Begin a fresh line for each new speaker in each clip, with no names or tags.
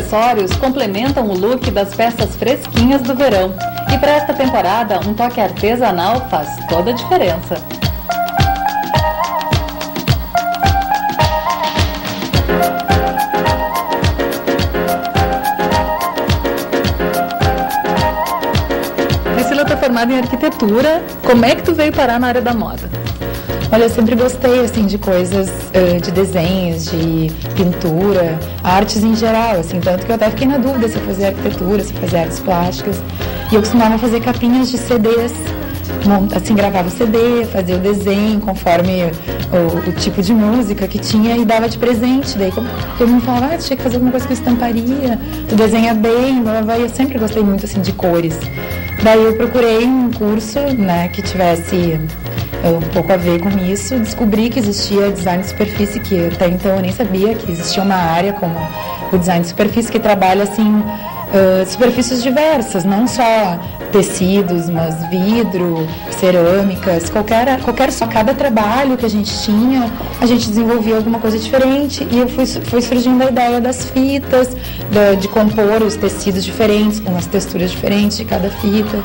acessórios complementam o look das peças fresquinhas do verão. E para esta temporada, um toque artesanal faz toda a diferença. Priscila, tu é formada em arquitetura. Como é que tu veio parar na área da moda?
Olha, eu sempre gostei, assim, de coisas, de desenhos, de pintura, artes em geral, assim, tanto que eu até fiquei na dúvida se eu fazia arquitetura, se eu fazia artes plásticas. E eu costumava fazer capinhas de CDs, assim, gravava o CD, fazia o desenho conforme o tipo de música que tinha e dava de presente. Daí todo mundo falava, tinha que fazer alguma coisa com estamparia, tu desenha bem, e eu sempre gostei muito, assim, de cores. Daí eu procurei um curso, né, que tivesse um pouco a ver com isso, descobri que existia design de superfície, que até então eu nem sabia que existia uma área como o design de superfície que trabalha assim superfícies diversas, não só tecidos, mas vidro, cerâmicas, cada trabalho que a gente tinha, a gente desenvolvia alguma coisa diferente e foi surgindo a ideia das fitas, de compor os tecidos diferentes, com as texturas diferentes de cada fita.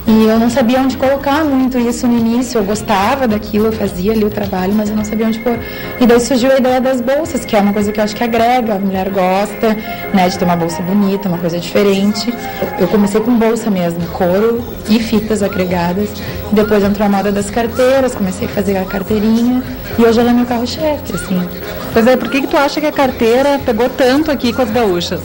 E eu não sabia onde colocar muito isso no início, eu gostava daquilo, eu fazia ali o trabalho, mas eu não sabia onde pôr. E daí surgiu a ideia das bolsas, que é uma coisa que eu acho que agrega, a mulher gosta, né, de ter uma bolsa bonita, uma coisa diferente. Eu comecei com bolsa mesmo, couro e fitas agregadas. Depois entrou a moda das carteiras, comecei a fazer a carteirinha e hoje ela é meu carro-chefe, assim.
Pois é, por que tu acha que a carteira pegou tanto aqui com as gaúchas?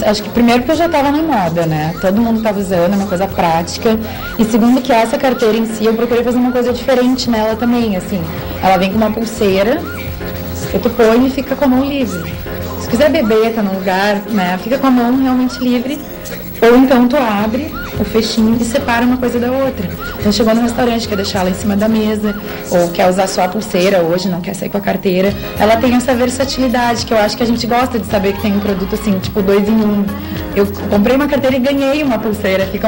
Acho que primeiro porque eu já estava na moda, né? Todo mundo estava usando, é uma coisa prática. E segundo que essa carteira em si, eu procurei fazer uma coisa diferente nela também, assim. Ela vem com uma pulseira, tu põe e fica com a mão livre. Se quiser beber, tá num lugar, né? Fica com a mão realmente livre. Ou então tu abre o fechinho e separa uma coisa da outra. Então chegou no restaurante, quer deixar ela em cima da mesa, ou quer usar só a pulseira hoje, não quer sair com a carteira. Ela tem essa versatilidade, que eu acho que a gente gosta de saber que tem um produto assim, tipo 2 em 1. Eu comprei uma carteira e ganhei uma pulseira, fica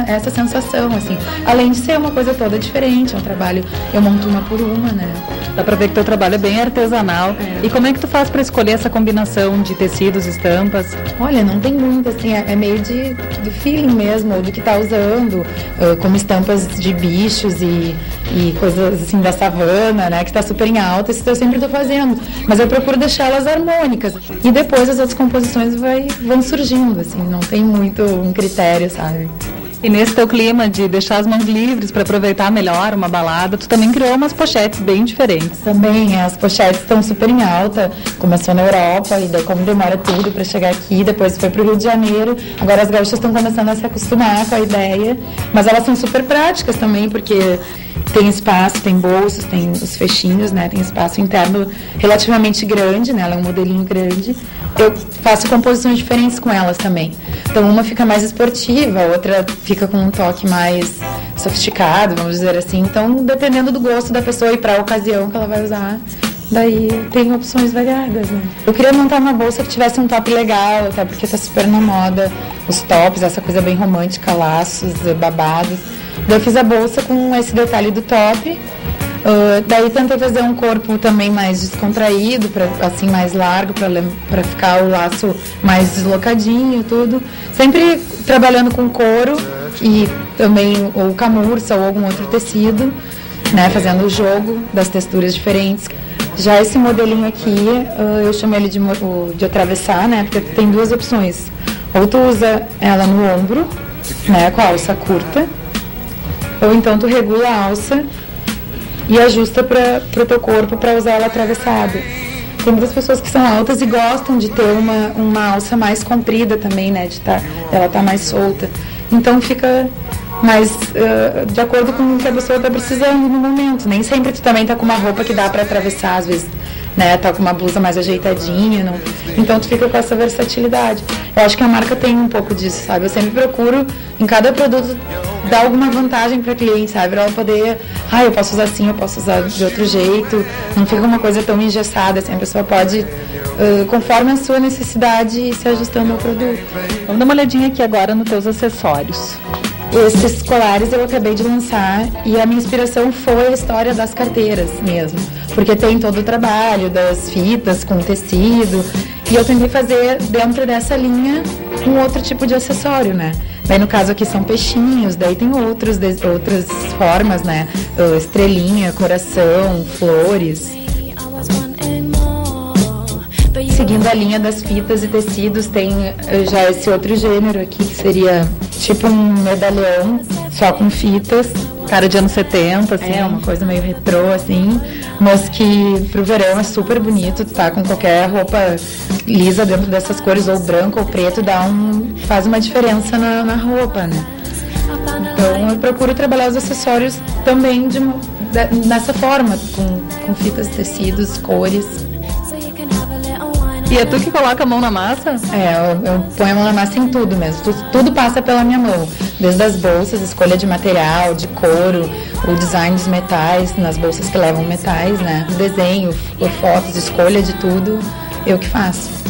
essa sensação, assim. Além de ser uma coisa toda diferente, é um trabalho, eu monto uma por uma, né?
Dá pra ver que teu trabalho é bem artesanal. É. E como é que tu faz pra escolher essa combinação de tecidos, estampas?
Olha, não tem muito, assim, é meio do feeling mesmo, ou do que tá usando, como estampas de bichos e coisas assim da savana, né, que tá super em alta, isso eu sempre tô fazendo. Mas eu procuro deixar elas harmônicas. E depois as outras composições vão surgindo, assim, não tem muito um critério, sabe?
E nesse teu clima de deixar as mãos livres para aproveitar melhor uma balada, tu também criou umas pochetes bem diferentes.
Também, as pochetes estão super em alta, começou na Europa e daí como demora tudo para chegar aqui, depois foi pro Rio de Janeiro, agora as gaúchas estão começando a se acostumar com a ideia, mas elas são super práticas também, porque tem espaço, tem bolsos, tem os fechinhos, né? Tem espaço interno relativamente grande, né? Ela é um modelinho grande. Eu faço composições diferentes com elas também. Então uma fica mais esportiva, a outra fica com um toque mais sofisticado, vamos dizer assim. Então, dependendo do gosto da pessoa e para a ocasião que ela vai usar, daí tem opções variadas, né? Eu queria montar uma bolsa que tivesse um top legal, até porque tá super na moda os tops, essa coisa bem romântica, laços, babados. Daí eu fiz a bolsa com esse detalhe do top. Daí tentei fazer um corpo também mais descontraído, assim, mais largo, para ficar o laço mais deslocadinho e tudo. Sempre trabalhando com couro e também ou camurça ou algum outro tecido, né? Fazendo o jogo das texturas diferentes. Já esse modelinho aqui, eu chamo ele de atravessar, né? Porque tem duas opções. Ou tu usa ela no ombro, né? Com a alça curta. Ou então tu regula a alça e ajusta para o teu corpo para usar ela atravessada. Tem muitas pessoas que são altas e gostam de ter uma alça mais comprida também, né? Ela tá mais solta. Então fica mais de acordo com o que a pessoa está precisando no momento. Nem sempre tu também tá com uma roupa que dá para atravessar, às vezes, né? Tá com uma blusa mais ajeitadinha, não? Então tu fica com essa versatilidade. Eu acho que a marca tem um pouco disso, sabe? Eu sempre procuro, em cada produto, dar alguma vantagem para cliente, sabe? Para ela poder, eu posso usar assim, eu posso usar de outro jeito. Não fica uma coisa tão engessada, assim. A pessoa pode, conforme a sua necessidade, ir se ajustando ao produto.
Vamos dar uma olhadinha aqui agora nos teus acessórios.
Esses colares eu acabei de lançar e a minha inspiração foi a história das carteiras mesmo, porque tem todo o trabalho das fitas com tecido e eu tentei fazer dentro dessa linha um outro tipo de acessório, né? Daí no caso aqui são peixinhos, daí tem outras formas, né? Estrelinha, coração, flores. Seguindo a linha das fitas e tecidos, tem já esse outro gênero aqui, que seria tipo um medalhão, só com fitas.
Cara de anos 70, assim.
É, uma coisa meio retrô, assim, mas que pro verão é super bonito, tá com qualquer roupa lisa dentro dessas cores, ou branco ou preto, faz uma diferença na roupa, né? Então eu procuro trabalhar os acessórios também nessa forma, com fitas, tecidos, cores.
E é tu que coloca a mão na massa?
Eu ponho a mão na massa em tudo mesmo. Tudo passa pela minha mão. Desde as bolsas, escolha de material, de couro, o design dos metais, nas bolsas que levam metais, né? O desenho, fotos, escolha de tudo, eu que faço.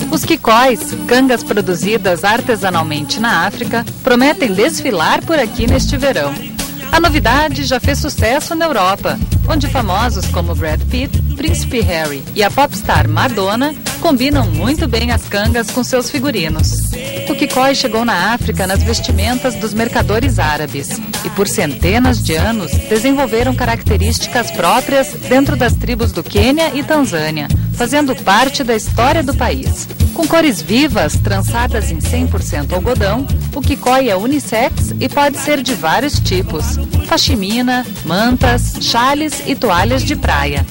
Os quicóis, cangas produzidas artesanalmente na África, prometem desfilar por aqui neste verão. A novidade já fez sucesso na Europa, onde famosos como Brad Pitt, Príncipe Harry e a popstar Madonna combinam muito bem as cangas com seus figurinos. O quicói chegou na África nas vestimentas dos mercadores árabes e por centenas de anos desenvolveram características próprias dentro das tribos do Quênia e Tanzânia, fazendo parte da história do país. Com cores vivas, trançadas em 100% algodão, o quicói é unissex e pode ser de vários tipos: pashmina, mantas, chales e toalhas de praia.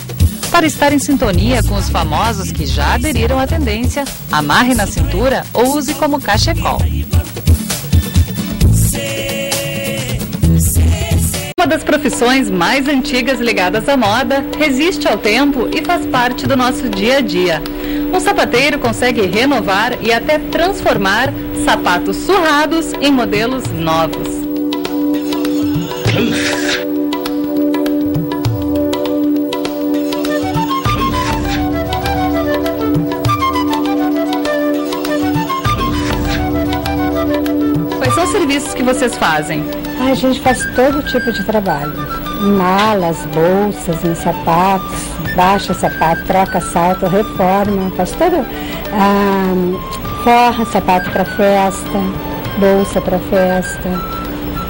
Para estar em sintonia com os famosos que já aderiram à tendência, amarre na cintura ou use como cachecol. Uma das profissões mais antigas ligadas à moda, resiste ao tempo e faz parte do nosso dia a dia. Um sapateiro consegue renovar e até transformar sapatos surrados em modelos novos. Quais são os serviços que vocês fazem?
A gente faz todo tipo de trabalho. Em malas, bolsas, em sapatos, baixa sapato, troca salto, reforma, faz tudo. Forra sapato para festa, bolsa para festa,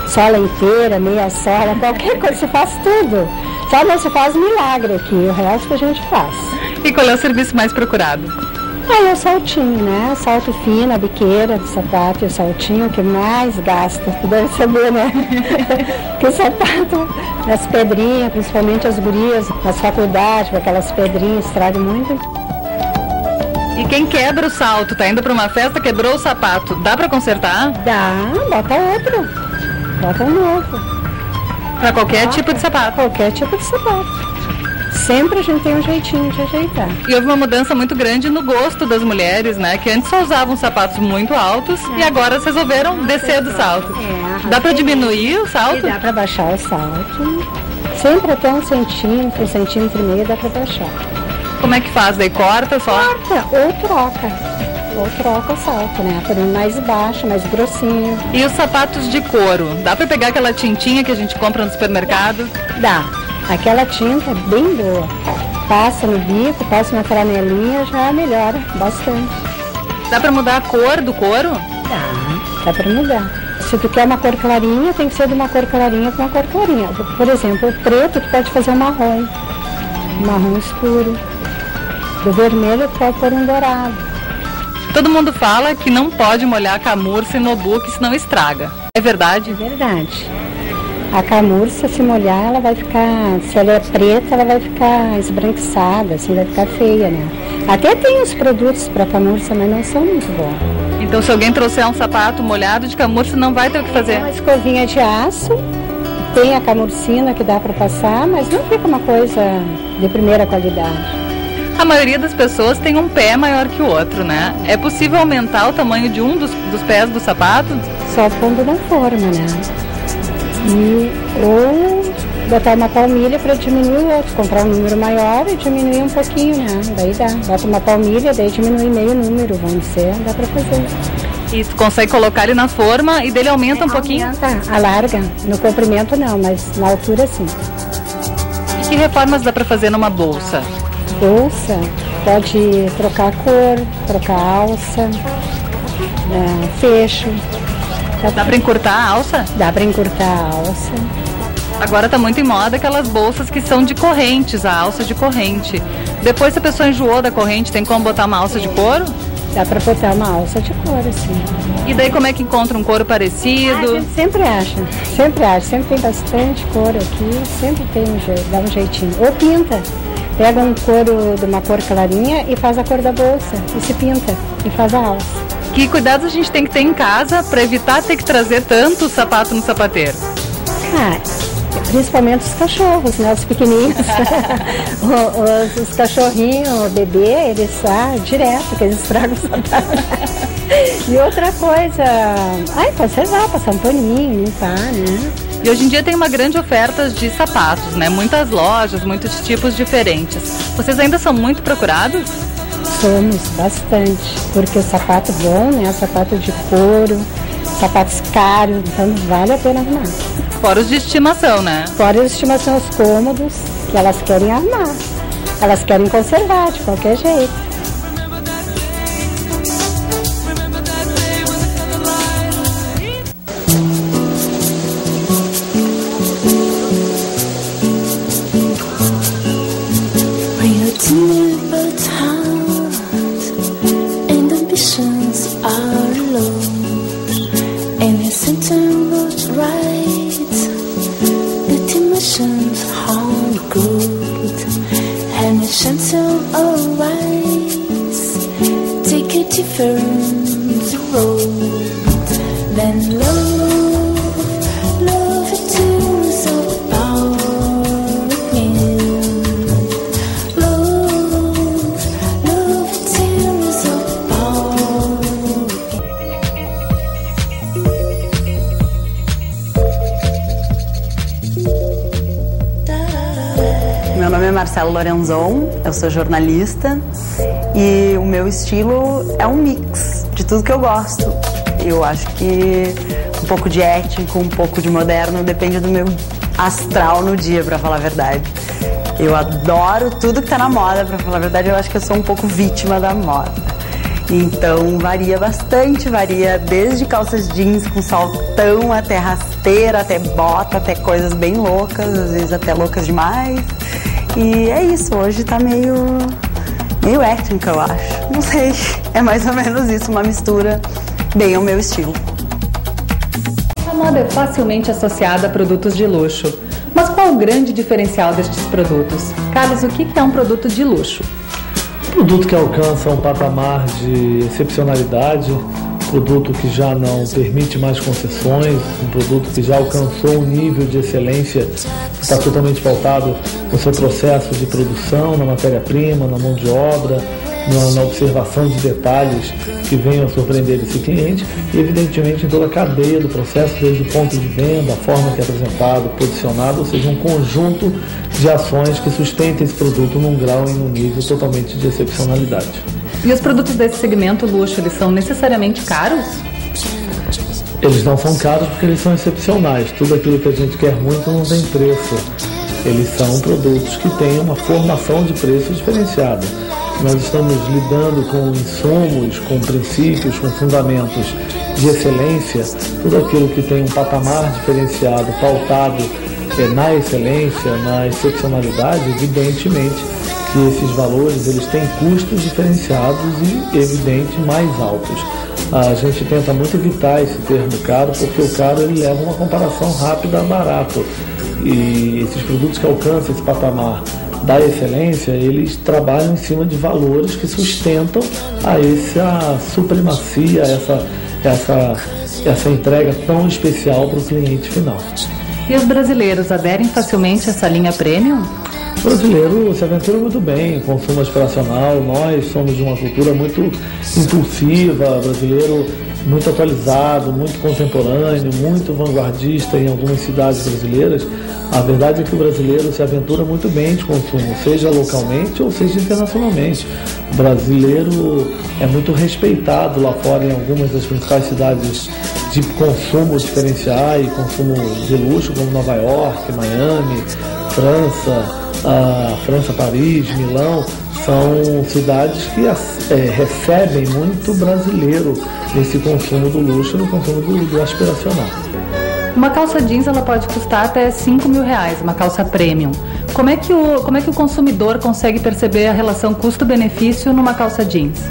sola inteira, meia sola, qualquer coisa, se faz tudo. Só não se faz milagre aqui, o resto a gente faz.
E qual é o serviço mais procurado?
Aí o saltinho, né? Salto fino, a biqueira do sapato e o saltinho que mais gasta, tu deve saber, né? Que o sapato, as pedrinhas, principalmente as gurias, nas faculdades, aquelas pedrinhas, estragam muito.
E quem quebra o salto, tá indo para uma festa, quebrou o sapato, dá para consertar?
Dá, bota outro, bota um novo.
Para qualquer tipo de sapato?
Qualquer tipo de sapato. Sempre a gente tem um jeitinho de ajeitar.
E houve uma mudança muito grande no gosto das mulheres, né? Que antes só usavam sapatos muito altos e agora resolveram descer do salto. Dá para diminuir o salto?
E dá para baixar o salto. Sempre até 1 centímetro, 1,5 centímetros dá para baixar.
Como é que faz? Daí corta só?
Corta ou troca. Ou troca o salto, né? Por um mais baixo, mais grossinho.
E os sapatos de couro? Dá para pegar aquela tintinha que a gente compra no supermercado?
Dá. Aquela tinta é bem boa. Passa no bico, passa uma franelinha, já melhora bastante.
Dá para mudar a cor do couro?
Dá para mudar. Se tu quer uma cor clarinha, tem que ser de uma cor clarinha com uma cor clarinha. Por exemplo, o preto tu pode fazer um marrom escuro. Do vermelho tu pode pôr um dourado.
Todo mundo fala que não pode molhar a camurça e nobuque, senão estraga. É verdade?
É verdade. A camurça, se molhar, ela vai ficar, se ela é preta, ela vai ficar esbranquiçada, assim, vai ficar feia, né? Até tem os produtos para camurça, mas não são muito bons.
Então, se alguém trouxer um sapato molhado de camurça, não vai ter o que fazer?
Tem uma escovinha de aço, tem a camurcina que dá para passar, mas não fica uma coisa de primeira qualidade.
A maioria das pessoas tem um pé maior que o outro, né? É possível aumentar o tamanho de um dos pés do sapato?
Só pondo na forma, né? Ou botar uma palmilha para diminuir o outro, comprar um número maior e diminuir um pouquinho, né? Daí dá. Bota uma palmilha, daí diminui meio número, vamos dizer, dá para fazer.
E tu consegue colocar ele na forma e dele aumenta um pouquinho?
Alarga. No comprimento não, mas na altura sim.
E que reformas dá para fazer numa bolsa?
Bolsa, pode trocar a cor, trocar a alça, fecho.
Dá para encurtar a alça?
Dá para encurtar a alça.
Agora tá muito em moda aquelas bolsas que são de correntes, a alça de corrente. Depois, se a pessoa enjoou da corrente, tem como botar uma alça de couro?
Dá para botar uma alça de couro, sim.
E daí como é que encontra um couro parecido?
A gente sempre acha, sempre tem bastante couro aqui, sempre tem um jeito, dá um jeitinho. Ou pinta, pega um couro de uma cor clarinha e faz a cor da bolsa, e se pinta, e faz a alça.
Que cuidados a gente tem que ter em casa para evitar ter que trazer tanto sapato no sapateiro?
Principalmente os cachorros, né? Os pequenininhos. os cachorrinhos, o bebê, eles direto, que eles estragam o sapato. E outra coisa, conservar, passar um paninho, limpar, né?
E hoje em dia tem uma grande oferta de sapatos, né? Muitas lojas, muitos tipos diferentes. Vocês ainda são muito procurados?
Somos bastante, porque o sapato bom, né? Sapato de couro, sapatos caros, então vale a pena arrumar.
Fora os de estimação, né?
Fora os de estimação, os cômodos, que elas querem arrumar. Elas querem conservar de qualquer jeito.
Meu nome é Marcelo Lorenzon, eu sou jornalista e o meu estilo é um mix de tudo que eu gosto. Eu acho que um pouco de étnico, um pouco de moderno, depende do meu astral no dia, pra falar a verdade. Eu adoro tudo que tá na moda, pra falar a verdade, eu acho que eu sou um pouco vítima da moda. Então varia bastante, varia desde calças jeans com saltão, até rasteira, até bota, até coisas bem loucas, às vezes até loucas demais. E é isso, hoje tá meio étnica, eu acho. Não sei, é mais ou menos isso, uma mistura bem ao meu estilo.
A moda é facilmente associada a produtos de luxo. Mas qual o grande diferencial destes produtos? Carlos, o que é um produto de luxo?
Produto que alcança um patamar de excepcionalidade, produto que já não permite mais concessões, um produto que já alcançou um nível de excelência que está totalmente pautado no seu processo de produção, na matéria-prima, na mão de obra, na observação de detalhes que venham a surpreender esse cliente e, evidentemente, em toda a cadeia do processo, desde o ponto de venda, a forma que é apresentado, posicionado, ou seja, um conjunto de ações que sustentem esse produto num grau e num nível totalmente de excepcionalidade.
E os produtos desse segmento luxo, eles são necessariamente caros?
Eles não são caros porque eles são excepcionais. Tudo aquilo que a gente quer muito não tem preço. Eles são produtos que têm uma formação de preço diferenciada. Nós estamos lidando com insumos, com princípios, com fundamentos de excelência, tudo aquilo que tem um patamar diferenciado, pautado na excelência, na excepcionalidade, evidentemente que esses valores eles têm custos diferenciados e, evidente, mais altos. A gente tenta muito evitar esse termo caro, porque o caro ele leva uma comparação rápida a barato. E esses produtos que alcançam esse patamar da excelência, eles trabalham em cima de valores que sustentam essa supremacia, essa entrega tão especial para o cliente final.
E os brasileiros aderem facilmente a essa linha premium?
O brasileiro se aventura muito bem, consumo aspiracional, nós somos de uma cultura muito impulsiva, o brasileiro muito atualizado, muito contemporâneo, muito vanguardista em algumas cidades brasileiras. A verdade é que o brasileiro se aventura muito bem de consumo, seja localmente ou seja internacionalmente. O brasileiro é muito respeitado lá fora em algumas das principais cidades de consumo diferencial e consumo de luxo, como Nova York, Miami, França, Paris, Milão. São cidades que recebem muito brasileiro nesse consumo do luxo, no consumo do aspiracional.
Uma calça jeans ela pode custar até R$5.000, uma calça premium. Como é que o consumidor consegue perceber a relação custo-benefício numa calça jeans?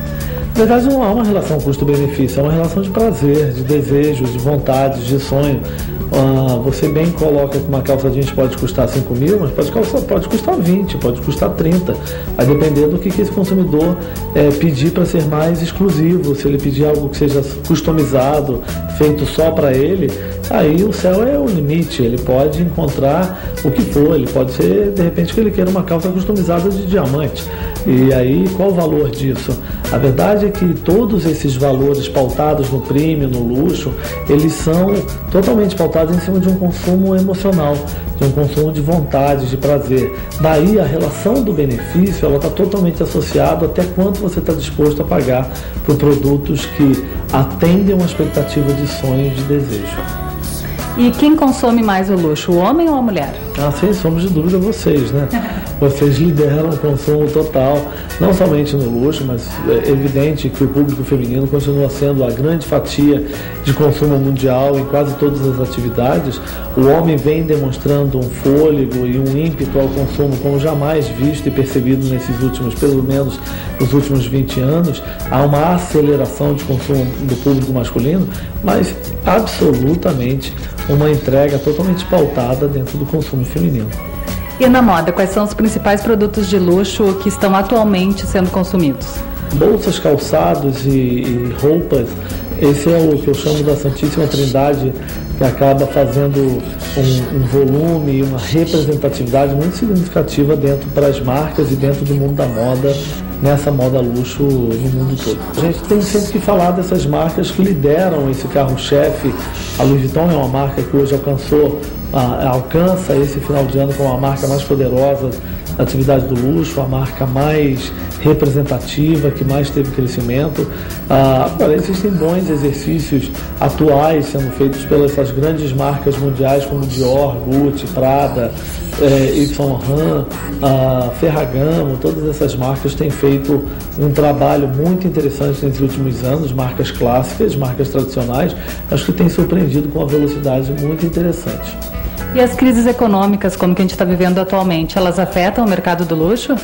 Na verdade, não há uma relação custo-benefício, é uma relação de prazer, de desejos, de vontades, de sonho. Você bem coloca que uma calça jeans pode custar 5 mil, mas pode custar 20, pode custar 30. Vai depender do que esse consumidor pedir para ser mais exclusivo. Se ele pedir algo que seja customizado, feito só para ele, aí o céu é o limite. Ele pode encontrar o que for. Ele pode ser, de repente, que ele queira uma calça customizada de diamante. E aí, qual o valor disso? A verdade é que todos esses valores pautados no premium, no luxo, eles são totalmente pautados em cima de um consumo emocional, de um consumo de vontade, de prazer. Daí a relação do benefício, ela está totalmente associada até quanto você está disposto a pagar por produtos que atendem uma expectativa de sonho, de desejo.
E quem consome mais o luxo, o homem ou a mulher?
Sem sombra de dúvida vocês, né? Vocês lideram o consumo total, não somente no luxo, mas é evidente que o público feminino continua sendo a grande fatia de consumo mundial em quase todas as atividades. O homem vem demonstrando um fôlego e um ímpeto ao consumo como jamais visto e percebido nesses últimos, pelo menos nos últimos 20 anos. Há uma aceleração de consumo do público masculino, mas absolutamente uma entrega totalmente pautada dentro do consumo feminino.
E na moda, quais são os principais produtos de luxo que estão atualmente sendo consumidos?
Bolsas, calçados e roupas, esse é o que eu chamo da Santíssima Trindade, que acaba fazendo um volume e uma representatividade muito significativa dentro para as marcas e dentro do mundo da moda, nessa moda luxo no mundo todo. A gente tem sempre que falar dessas marcas que lideram esse carro-chefe. A Louis Vuitton é uma marca que hoje alcança esse final de ano como a marca mais poderosa da atividade do luxo, a marca mais representativa, que mais teve crescimento. Agora, existem bons exercícios atuais sendo feitos pelas essas grandes marcas mundiais como Dior, Gucci, Prada, Yves Saint Laurent, Ferragamo. Todas essas marcas têm feito um trabalho muito interessante nesses últimos anos, marcas clássicas, marcas tradicionais, acho que têm surpreendido com uma velocidade muito interessante.
E as crises econômicas, como que a gente está vivendo atualmente, elas afetam o mercado do luxo?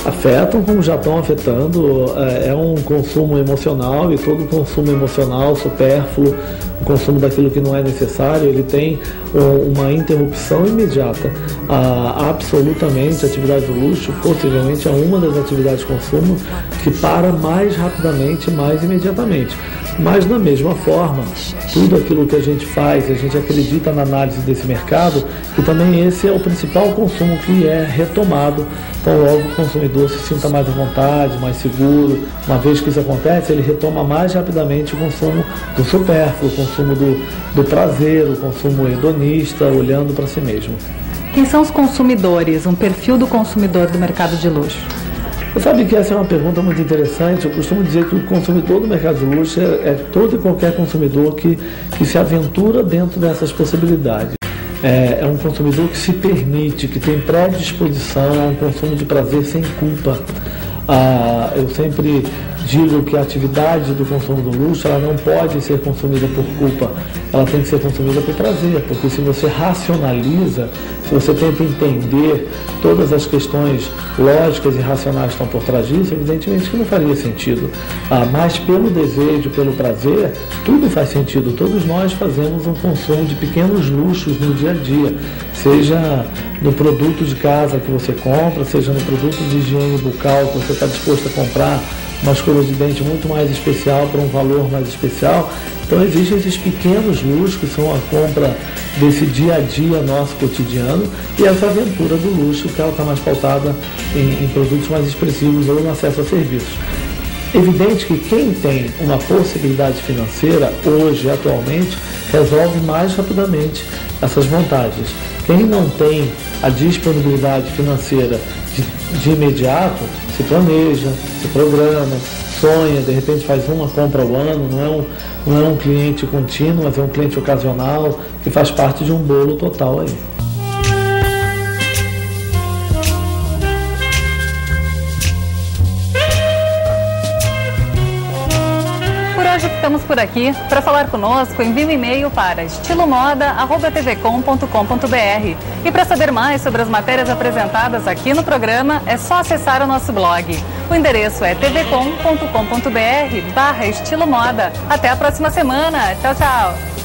Afetam, como já estão afetando. É um consumo emocional, e todo consumo emocional supérfluo, o consumo daquilo que não é necessário, ele tem uma interrupção imediata. Absolutamente, a atividade do luxo possivelmente é uma das atividades de consumo que para mais rapidamente, mais imediatamente. Mas, da mesma forma, tudo aquilo que a gente faz, a gente acredita na análise desse mercado, que também esse é o principal consumo que é retomado. Então, logo o consumidor se sinta mais à vontade, mais seguro. Uma vez que isso acontece, ele retoma mais rapidamente o consumo do supérfluo, o consumo do prazer, o consumo hedonista, olhando para si mesmo.
Quem são os consumidores, um perfil do consumidor do mercado de luxo?
Você sabe que essa é uma pergunta muito interessante. Eu costumo dizer que o consumidor do mercado de luxo é todo e qualquer consumidor que se aventura dentro dessas possibilidades. É um consumidor que se permite, que tem predisposição a um consumo de prazer sem culpa. Eu sempre digo que a atividade do consumo do luxo, ela não pode ser consumida por culpa, ela tem que ser consumida por prazer, porque se você racionaliza, se você tenta entender todas as questões lógicas e racionais que estão por trás disso, evidentemente que não faria sentido. Mas pelo desejo, pelo prazer, tudo faz sentido. Todos nós fazemos um consumo de pequenos luxos no dia a dia, seja no produto de casa que você compra, seja no produto de higiene bucal que você está disposto a comprar, uma escova de dente muito mais especial para um valor mais especial. Então existem esses pequenos luxos que são a compra desse dia a dia nosso cotidiano, e essa aventura do luxo que ela está mais pautada em produtos mais expressivos ou no acesso a serviços. Evidente que quem tem uma possibilidade financeira, hoje, atualmente, resolve mais rapidamente essas vontades. Quem não tem a disponibilidade financeira de imediato, se planeja, se programa, sonha, de repente faz uma compra ao ano, não é um cliente contínuo, mas é um cliente ocasional que faz parte de um bolo total aí.
Hoje ficamos por aqui. Para falar conosco, envie um e-mail para estilomoda@tvcom.com.br. E para saber mais sobre as matérias apresentadas aqui no programa, é só acessar o nosso blog. O endereço é tvcom.com.br/estilomoda. Até a próxima semana. Tchau, tchau.